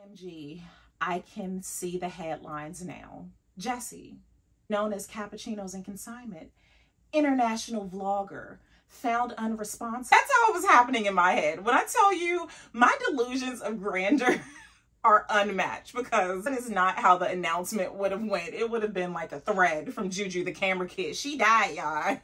OMG, I can see the headlines now. Jessie, known as Cappuccinos and Consignment, international vlogger, found unresponsive. That's how it was happening in my head. When I tell you, my delusions of grandeur are unmatched, because that is not how the announcement would have went. It would have been like a thread from Juju, the camera kid. She died, y'all.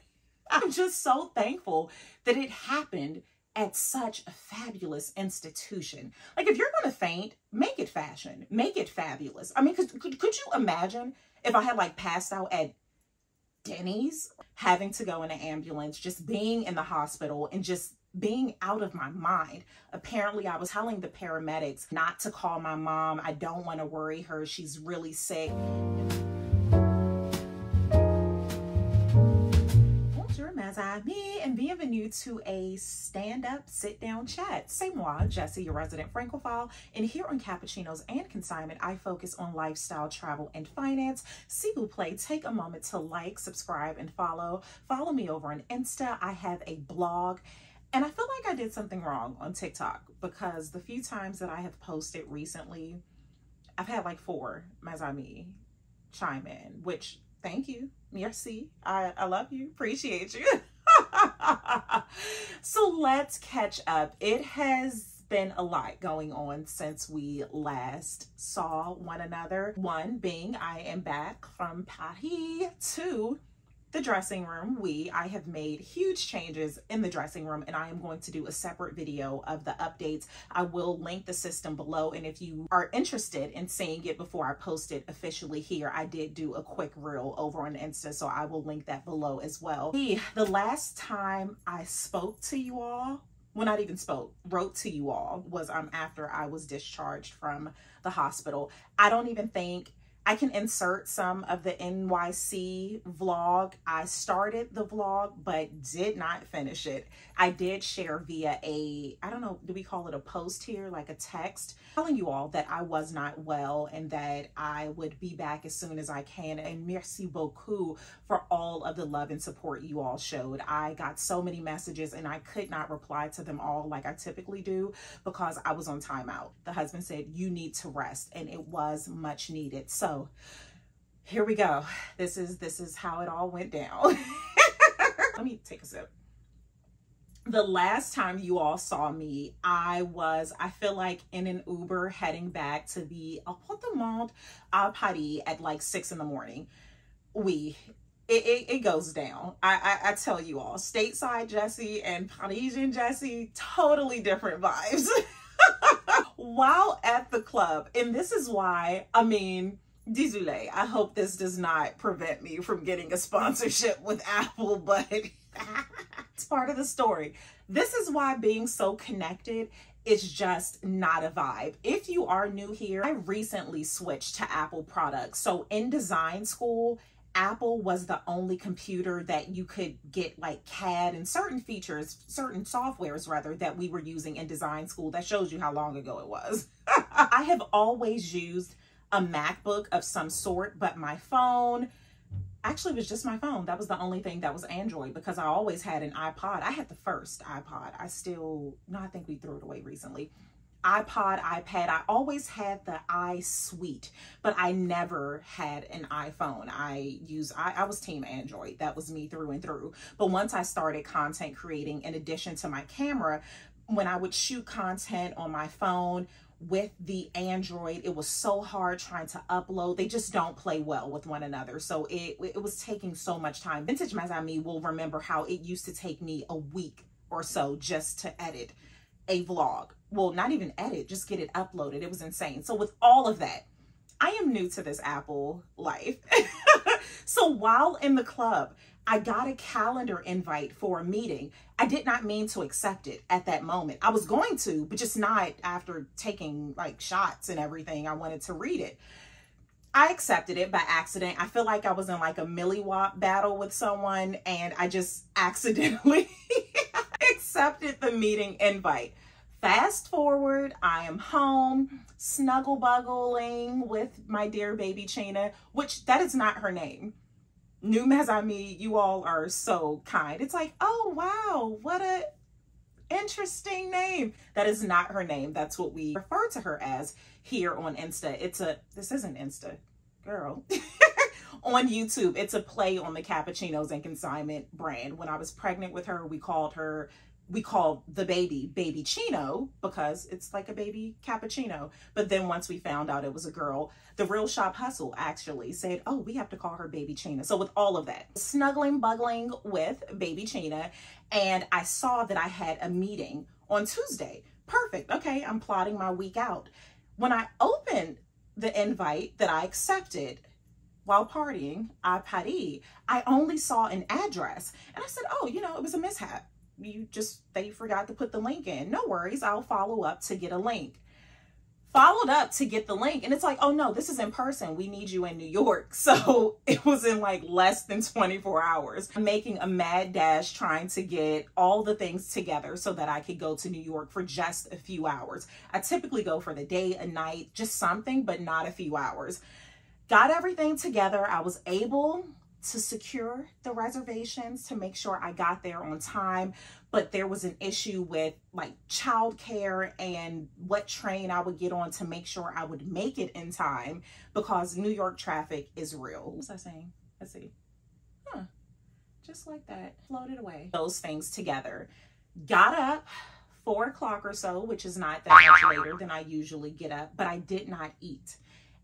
I'm just so thankful that it happened at such a fabulous institution. Like, if you're gonna faint, make it fashion, make it fabulous. I mean, could you imagine if I had like passed out at Denny's, having to go in an ambulance, just being in the hospital and just being out of my mind? Apparently, I was telling the paramedics not to call my mom. I don't want to worry her. She's really sick. Bonjour, mes amis, and bienvenue to a stand-up, sit-down chat. C'est moi, Jessie, your resident Francophile, and here on Cappuccinos and Consignment, I focus on lifestyle, travel, and finance. S'il vous plaît, take a moment to like, subscribe, and follow. Follow me over on Insta. I have a blog. And I feel like I did something wrong on TikTok, because the few times that I have posted recently, I've had like 4 mes amis chime in, which, thank you. Merci. I love you. Appreciate you. So let's catch up. It has been a lot going on since we last saw one another. One being, I am back from Paris. 2, the dressing room. I have made huge changes in the dressing room, and I am going to do a separate video of the updates. I will link the system below, and if you are interested in seeing it before I post it officially here, I did do a quick reel over on Insta, so I will link that below as well. The last time I spoke to you all, well, not even spoke, wrote to you all, was after I was discharged from the hospital. I don't even think I can insert some of the NYC vlog. I started the vlog, but did not finish it. I did share via I don't know, do we call it a post here, like a text, telling you all that I was not well and that I would be back as soon as I can. And merci beaucoup for all of the love and support you all showed. I got so many messages and I could not reply to them all like I typically do, because I was on timeout. The husband said, you need to rest, and it was much needed. So here we go. This is how it all went down. Let me take a sip. The last time you all saw me, I feel like in an Uber heading back to the appartement à Paris at like 6 in the morning. It goes down. I tell you all, stateside Jessie and Parisian Jessie, totally different vibes. While at the club, and this is why, I mean, désolé, I hope this does not prevent me from getting a sponsorship with Apple, but it's part of the story. This is why being so connected is just not a vibe. If you are new here, I recently switched to Apple products. So in design school, Apple was the only computer that you could get like CAD and certain features, certain softwares rather, that we were using in design school. That shows you how long ago it was. I have always used a MacBook of some sort, but my phone actually was just my phone. That was the only thing that was Android, because I always had an iPod. I had the first iPod. I think we threw it away recently. iPod, iPad, I always had the iSuite, but I never had an iPhone. I was team Android. That was me through and through. But once I started content creating, in addition to my camera, when I would shoot content on my phone with the Android, it was so hard trying to upload. They just don't play well with one another. So it was taking so much time. Vintage mes amis will remember how it used to take me a week or so just to edit a vlog. Well, not even edit, just get it uploaded. It was insane. So with all of that, I am new to this Apple life. So while in the club, I got a calendar invite for a meeting. I did not mean to accept it at that moment. I was going to, but just not after taking like shots and everything. I wanted to read it. I accepted it by accident. I feel like I was in like a milliwatt battle with someone, and I just accidentally accepted the meeting invite. Fast forward, I am home, snuggle buggling with my dear baby Chena, which that is not her name. New mes amis, you all are so kind. It's like, oh wow, what a Interesting name. That is not her name. That's what we refer to her as here on Insta. This isn't Insta, girl. On YouTube, it's a play on the Cappuccinos and Consignment brand. When I was pregnant with her, we called the baby Chino, because it's like a baby cappuccino. But then once we found out it was a girl, the Real Shop Hustle actually said, oh, we have to call her baby China. So with all of that, snuggling, buggling with baby China, and I saw that I had a meeting on Tuesday. Perfect. Okay, I'm plotting my week out. When I opened the invite that I accepted while partying à Paris, I only saw an address. And I said, oh, you know, it was a mishap. They forgot to put the link in. No worries, I'll follow up to get a link. Followed up to get the link, and it's like, oh no, this is in person. We need you in New York. So it was in like less than 24 hours. I'm making a mad dash trying to get all the things together so that I could go to New York for just a few hours. I typically go for the day, a night, just something, but not a few hours. Got everything together. I was able to secure the reservations to make sure I got there on time, but there was an issue with like childcare and what train I would get on to make sure I would make it in time, because New York traffic is real. What was I saying? Let's see. Just like that, floated away. Those things together. Got up 4 o'clock or so, which is not that much later than I usually get up, but I did not eat.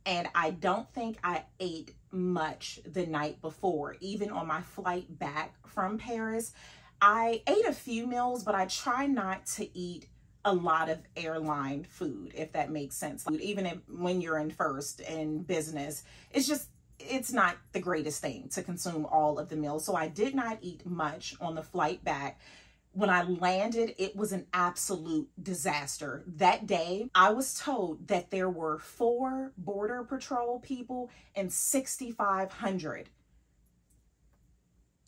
And I don't think I ate much the night before. Even on my flight back from Paris, I ate a few meals, but I try not to eat a lot of airline food, if that makes sense. Even when you're in first in business, it's not the greatest thing to consume all of the meals. So I did not eat much on the flight back. When I landed, it was an absolute disaster. That day, I was told that there were 4 Border Patrol people and 6,500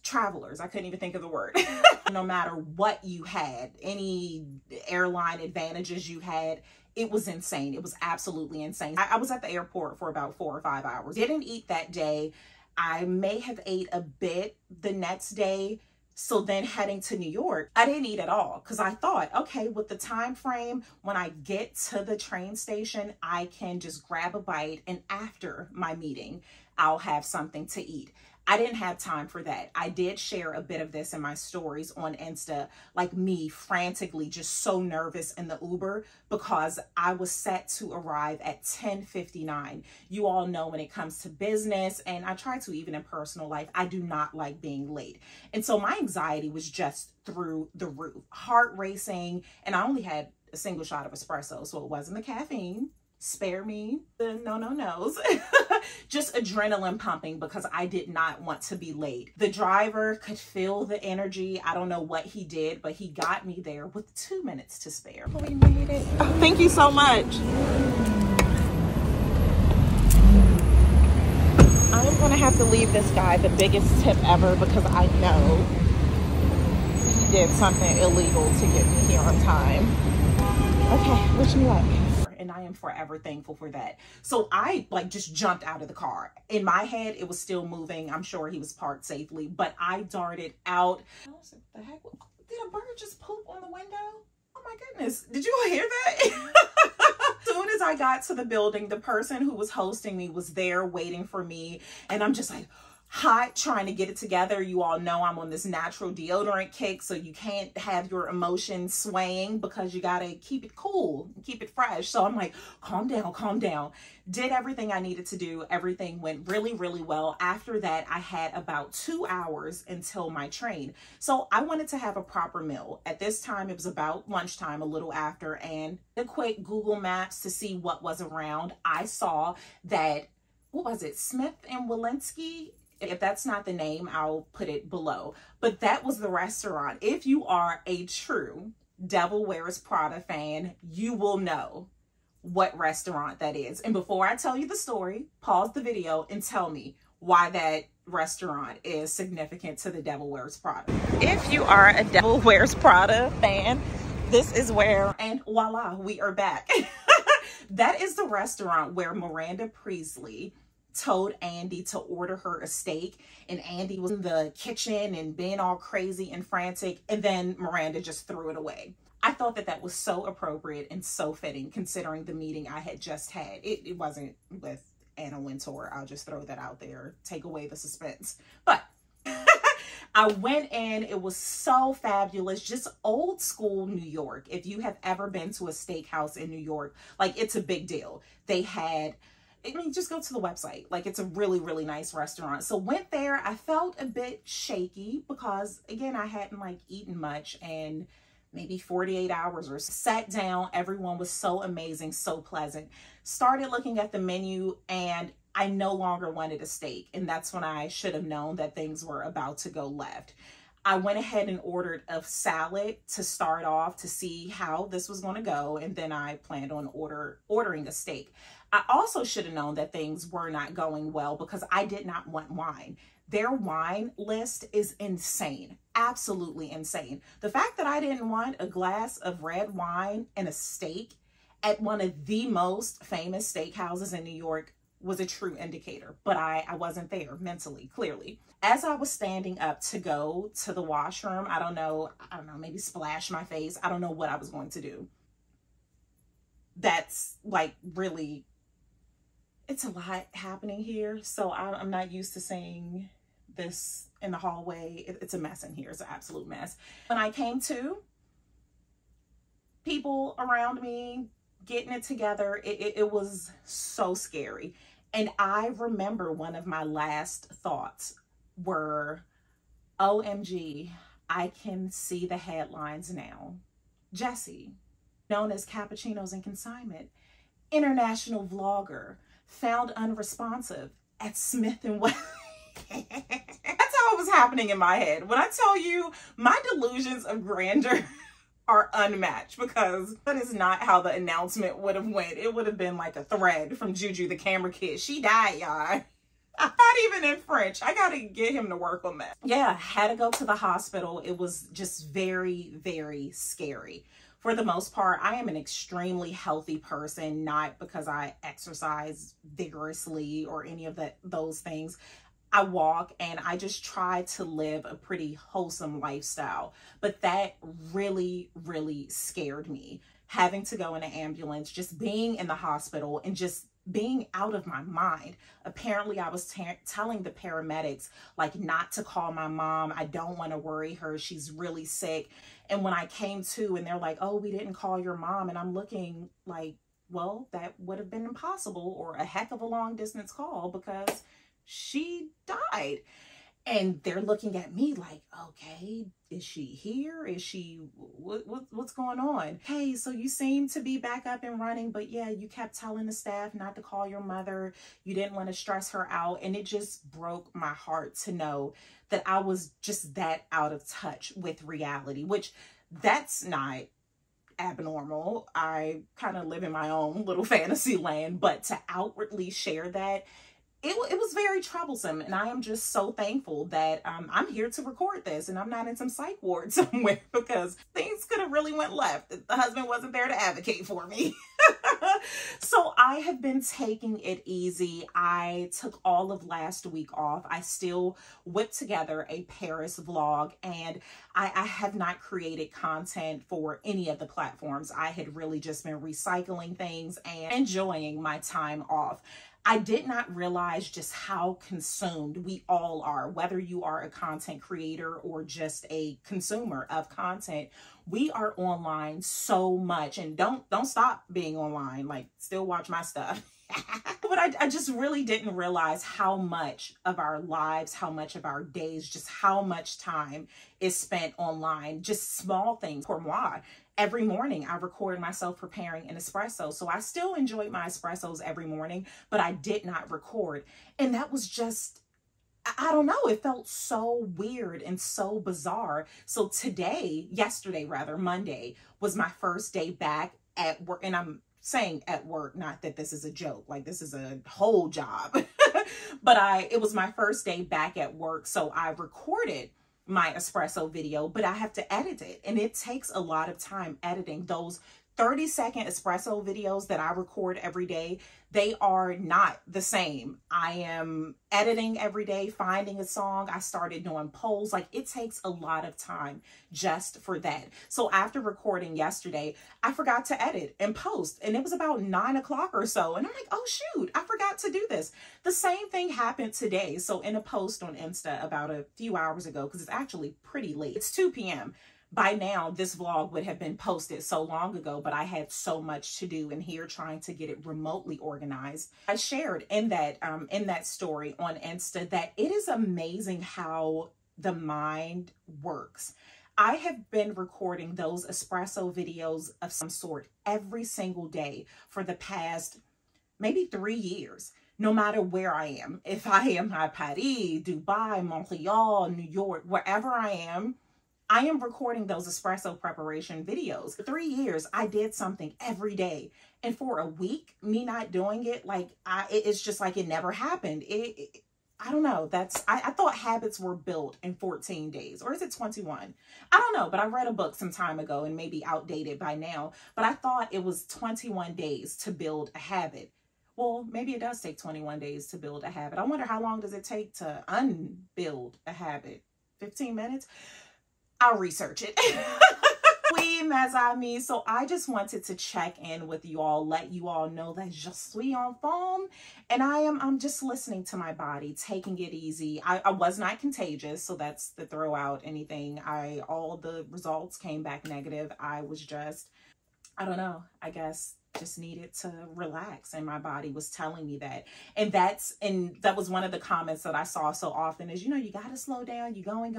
travelers. I couldn't even think of the word. No matter what you had, any airline advantages you had, it was insane. It was absolutely insane. I was at the airport for about 4 or 5 hours. Didn't eat that day. I may have ate a bit the next day. So then heading to New York, I didn't eat at all, because I thought, okay, with the time frame, when I get to the train station, I can just grab a bite, and after my meeting, I'll have something to eat. I didn't have time for that. I did share a bit of this in my stories on Insta, like me frantically just so nervous in the Uber because I was set to arrive at 10:59. You all know when it comes to business, and I try to even in personal life, I do not like being late. And so my anxiety was just through the roof, heart racing, and I only had a single shot of espresso, so it wasn't the caffeine. Spare me the no-no-nos. Just adrenaline pumping because I did not want to be late. The driver could feel the energy. I don't know what he did, but he got me there with 2 minutes to spare. We made it. Oh, thank you so much. I'm gonna have to leave this guy the biggest tip ever because I know he did something illegal to get me here on time. Okay, wish me luck. And I am forever thankful for that. So I just jumped out of the car. In my head, it was still moving. I'm sure he was parked safely, but I darted out. What the heck? Did a bird just poop on the window? Oh my goodness. Did you all hear that? As soon as I got to the building, the person who was hosting me was there waiting for me. And I'm just like, hot, trying to get it together. You all know I'm on this natural deodorant kick, so you can't have your emotions swaying because you gotta keep it cool, keep it fresh. So I'm like, calm down, calm down. Did everything I needed to do. Everything went really, really well. After that, I had about 2 hours until my train. So I wanted to have a proper meal. At this time, it was about lunchtime, a little after, and a quick Google Maps to see what was around. I saw that, what was it, Smith and Wollensky? If that's not the name, I'll put it below. But that was the restaurant. If you are a true Devil Wears Prada fan, you will know what restaurant that is. And before I tell you the story, pause the video and tell me why that restaurant is significant to the Devil Wears Prada. If you are a Devil Wears Prada fan, this is where, and voila, we are back. That is the restaurant where Miranda Priestly told Andy to order her a steak, and Andy was in the kitchen and being all crazy and frantic, and then Miranda just threw it away. I thought that that was so appropriate and so fitting considering the meeting I had just had. It wasn't with Anna Wintour. I'll just throw that out there, take away the suspense. But I went in, it was so fabulous, just old school New York. If you have ever been to a steakhouse in New York, like it's a big deal. They had, I mean, just go to the website. Like it's a really, really nice restaurant. So went there, I felt a bit shaky because again, I hadn't like eaten much and maybe 48 hours or sat down. Everyone was so amazing, so pleasant. Started looking at the menu and I no longer wanted a steak. And that's when I should have known that things were about to go left. I went ahead and ordered a salad to start off to see how this was going to go. And then I planned on ordering a steak. I also should have known that things were not going well because I did not want wine. Their wine list is insane, absolutely insane. The fact that I didn't want a glass of red wine and a steak at one of the most famous steakhouses in New York was a true indicator, but I wasn't there mentally, clearly. As I was standing up to go to the washroom, I don't know, maybe splash my face. I don't know what I was going to do. That's like really, it's a lot happening here. So I'm not used to saying this in the hallway. It's a mess in here. It's an absolute mess. When I came to, people around me getting it together, it was so scary. And I remember one of my last thoughts were, OMG, I can see the headlines now. Jessie, known as Cappuccinos and Consignment, international vlogger, found unresponsive at Smith & Wesson. That's how it was happening in my head. When I tell you, my delusions of grandeur are unmatched because that is not how the announcement would have went. It would have been like a thread from Juju, the camera kid. She died, y'all. Not even in French. I gotta get him to work on that. Yeah, had to go to the hospital. It was just very, very scary. For the most part, I am an extremely healthy person, not because I exercise vigorously or any of those things. I walk and I just try to live a pretty wholesome lifestyle. But that really, really scared me. Having to go in an ambulance, just being in the hospital and just being out of my mind. Apparently, I was telling the paramedics, like, not to call my mom. I don't want to worry her. She's really sick. And when I came to and they're like, oh, we didn't call your mom. And I'm looking like, well, that would have been impossible or a heck of a long distance call because she died. And they're looking at me like, okay, is she here? Is she, what's going on? Hey, so you seem to be back up and running, but yeah, you kept telling the staff not to call your mother. You didn't want to stress her out. And it just broke my heart to know that I was just that out of touch with reality, which that's not abnormal. I kind of live in my own little fantasy land, but to outwardly share that, it was very troublesome. And I am just so thankful that I'm here to record this and I'm not in some psych ward somewhere because things could have really went left if the husband wasn't there to advocate for me. So I have been taking it easy. I took all of last week off. I still whipped together a Paris vlog and I have not created content for any of the platforms. I had really just been recycling things and enjoying my time off. I did not realize just how consumed we all are, whether you are a content creator or just a consumer of content. We are online so much, and don't stop being online, like still watch my stuff. But I just really didn't realize how much of our lives, how much of our days, just how much time is spent online, just small things. Pour moi. Every morning I record myself preparing an espresso. So I still enjoyed my espressos every morning, but I did not record. And that was just, I don't know, it felt so weird and so bizarre. So yesterday, Monday, was my first day back at work. And I'm saying at work, not that this is a joke, like this is a whole job. But it was my first day back at work. So I recorded my espresso video, but I have to edit it. And it takes a lot of time editing those 30-second espresso videos that I record every day, they are not the same. I am editing every day, finding a song. I started doing polls. Like, it takes a lot of time just for that. So after recording yesterday, I forgot to edit and post, and it was about 9 o'clock or so. And I'm like, oh shoot, I forgot to do this. The same thing happened today. So in a post on Insta about a few hours ago, because it's actually pretty late, it's 2 p.m. By now, this vlog would have been posted so long ago, but I had so much to do in here trying to get it remotely organized. I shared in that story on Insta that it is amazing how the mind works. I have been recording those espresso videos of some sort every single day for the past maybe 3 years. No matter where I am. If I am at Paris, Dubai, Montreal, New York, wherever I am recording those espresso preparation videos. For 3 years, I did something every day. And for a week, me not doing it, like, it's just like it never happened. I don't know. I thought habits were built in 14 days. Or is it 21? I don't know. But I read a book some time ago and maybe outdated by now. But I thought it was 21 days to build a habit. Well, maybe it does take 21 days to build a habit. I wonder how long does it take to unbuild a habit? 15 minutes? I'll research it. Oui, mes amis. So I just wanted to check in with you all, let you all know that je suis en forme, and I'm just listening to my body, taking it easy. I was not contagious, so that's the throw out anything. All the results came back negative. I was just, I don't know, I guess just needed to relax, and my body was telling me that. And that was one of the comments that I saw so often is, you gotta slow down, you going.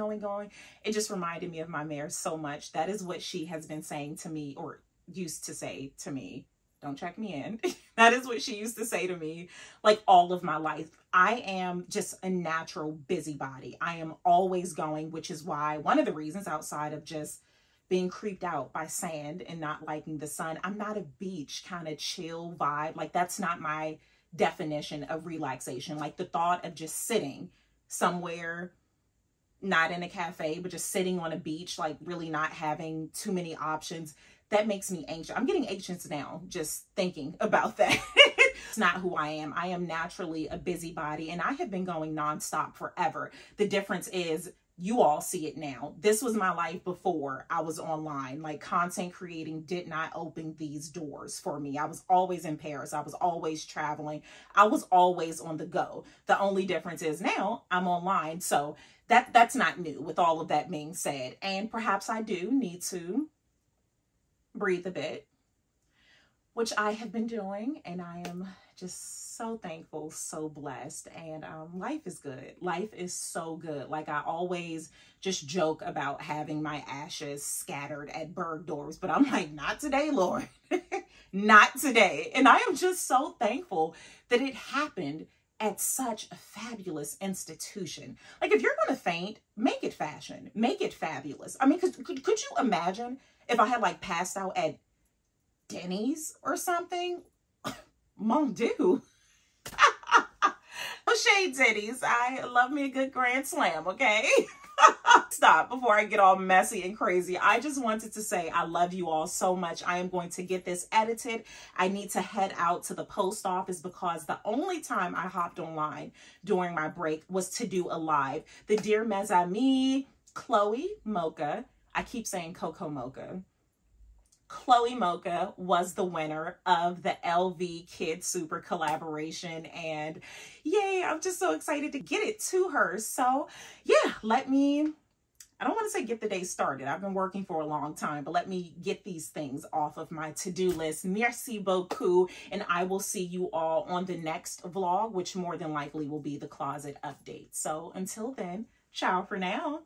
It just reminded me of my mare so much. That is what she has been saying to me, or used to say to me. Don't check me in. That is what she used to say to me, like, all of my life. I am just a natural busybody. I am always going, which is why one of the reasons, outside of just being creeped out by sand and not liking the sun, I'm not a beach kind of chill vibe. Like, that's not my definition of relaxation. Like, the thought of just sitting somewhere, not in a cafe, but just sitting on a beach, like really not having too many options, that makes me anxious. I'm getting anxious now just thinking about that. It's not who I am. I am naturally a busybody, and I have been going nonstop forever. The difference is, you all see it now. This was my life before I was online. Like, content creating did not open these doors for me. I was always in Paris. I was always traveling. I was always on the go. The only difference is now I'm online. So that's not new, with all of that being said. And perhaps I do need to breathe a bit, which I have been doing, and I am just so thankful, so blessed, and life is good. Life is so good. Like, I always just joke about having my ashes scattered at Bergdorf's, but I'm like, not today, Lord. Not today. And I am just so thankful that it happened at such a fabulous institution. Like, if you're going to faint, make it fashion, make it fabulous. I mean, could you imagine if I had, like, passed out at Denny's or something? Mon Dieu. No shade, Denny's. I love me a good grand slam, okay? Stop before I get all messy and crazy. I just wanted to say I love you all so much. I am going to get this edited. I need to head out to the post office because the only time I hopped online during my break was to do a live. The dear mes amis, Chloe Mocha, I keep saying Coco Mocha. Chloe Mocha was the winner of the LV Kid Super collaboration, and yay, I'm just so excited to get it to her. So yeah, I don't want to say get the day started. I've been working for a long time, but let me get these things off of my to-do list. Merci beaucoup, and I will see you all on the next vlog, which more than likely will be the closet update. So until then, ciao for now.